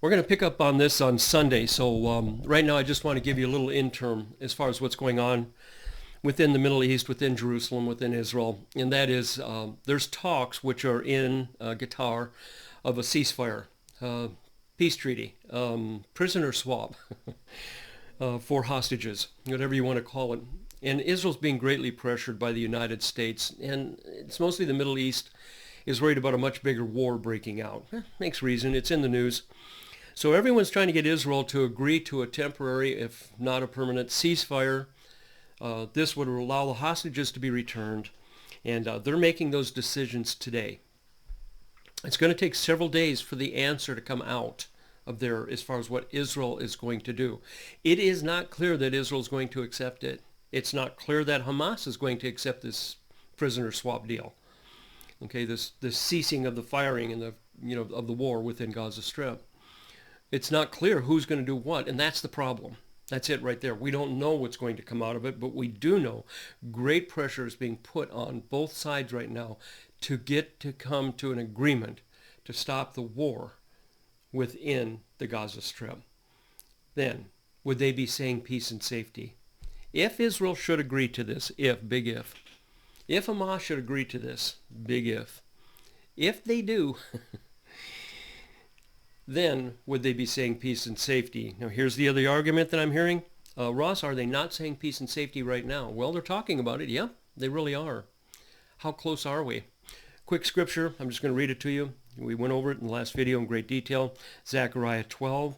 We're going to pick up on this on Sunday. So right now I just want to give you a little interim as far as what's going on within the Middle East, within Jerusalem, within Israel. And that is there's talks which are in Qatar of a ceasefire, peace treaty, prisoner swap for hostages, whatever you want to call it. And Israel's being greatly pressured by the United States. And it's mostly the Middle East is worried about a much bigger war breaking out. Makes reason. It's in the news. So everyone's trying to get Israel to agree to a temporary, if not a permanent, ceasefire. This would allow the hostages to be returned, and they're making those decisions today. It's going to take several days for the answer to come out of there as far as what Israel is going to do. It is not clear that Israel is going to accept it. It's not clear that Hamas is going to accept this prisoner swap deal. Okay, this ceasing of the firing and of the war within Gaza Strip. It's not clear who's going to do what, and that's the problem. That's it right there. We don't know what's going to come out of it, but we do know great pressure is being put on both sides right now to come to an agreement to stop the war within the Gaza Strip. Then, would they be saying peace and safety? If Israel should agree to this, big if Hamas should agree to this, big if they do, then would they be saying peace and safety? Now here's the other argument that I'm hearing. Ross, are they not saying peace and safety right now? Well, they're talking about it. Yeah, they really are. How close are we? Quick scripture. I'm just going to read it to you. We went over it in the last video in great detail. Zechariah 12,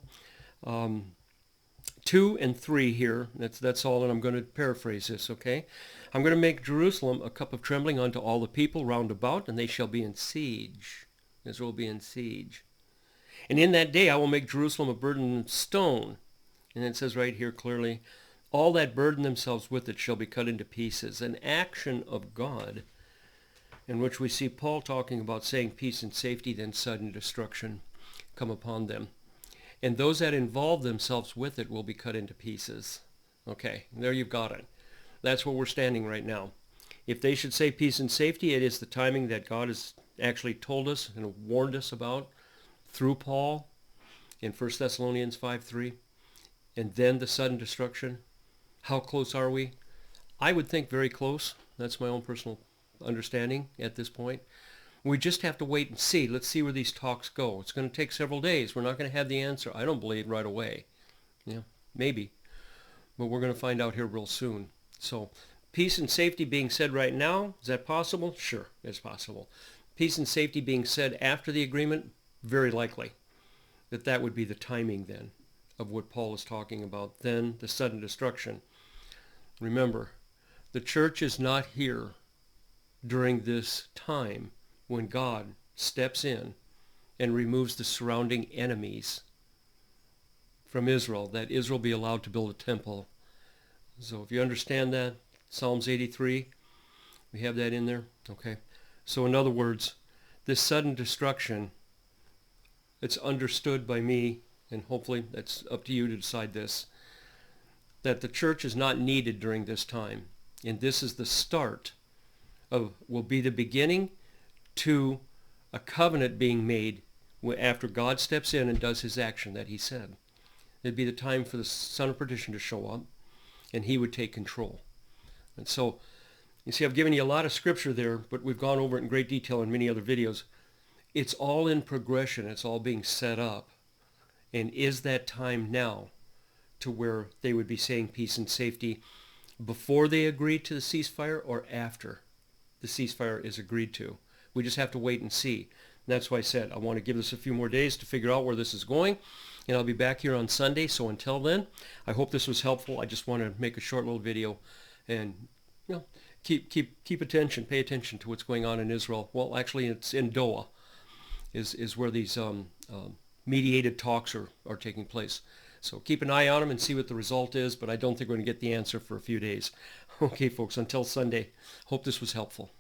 2 and 3 here. That's all, and I'm going to paraphrase this, okay? I'm going to make Jerusalem a cup of trembling unto all the people round about, and they shall be in siege. Israel will be in siege. And in that day I will make Jerusalem a burden of stone. And it says right here clearly, all that burden themselves with it shall be cut into pieces. An action of God in which we see Paul talking about saying peace and safety, then sudden destruction come upon them. And those that involve themselves with it will be cut into pieces. Okay, there you've got it. That's where we're standing right now. If they should say peace and safety, it is the timing that God has actually told us and warned us about through Paul in 1 Thessalonians 5:3, and then the sudden destruction. How close are we? I would think very close. That's my own personal understanding at this point. We just have to wait and see. Let's see where these talks go. It's going to take several days. We're not going to have the answer, I don't believe, right away. Yeah, maybe. But we're going to find out here real soon. So peace and safety being said right now, is that possible? Sure, it's possible. Peace and safety being said after the agreement, very likely that would be the timing then of what Paul is talking about. Then the sudden destruction. Remember, the church is not here during this time when God steps in and removes the surrounding enemies from Israel, that Israel be allowed to build a temple. So if you understand that, Psalms 83, we have that in there. Okay. So in other words, this sudden destruction, it's understood by me, and hopefully that's up to you to decide this, that the church is not needed during this time. And this is the start will be the beginning to a covenant being made after God steps in and does his action that he said. It'd be the time for the son of perdition to show up, and he would take control. And so, you see, I've given you a lot of scripture there, but we've gone over it in great detail in many other videos. It's all in progression. It's all being set up. And is that time now to where they would be saying peace and safety before they agree to the ceasefire or after the ceasefire is agreed to? We just have to wait and see. And that's why I said I want to give this a few more days to figure out where this is going. And I'll be back here on Sunday. So until then, I hope this was helpful. I just want to make a short little video and keep attention, pay attention to what's going on in Israel. Well, actually, it's in Doha. Is where these mediated talks are taking place. So keep an eye on them and see what the result is, but I don't think we're going to get the answer for a few days. Okay, folks, until Sunday, hope this was helpful.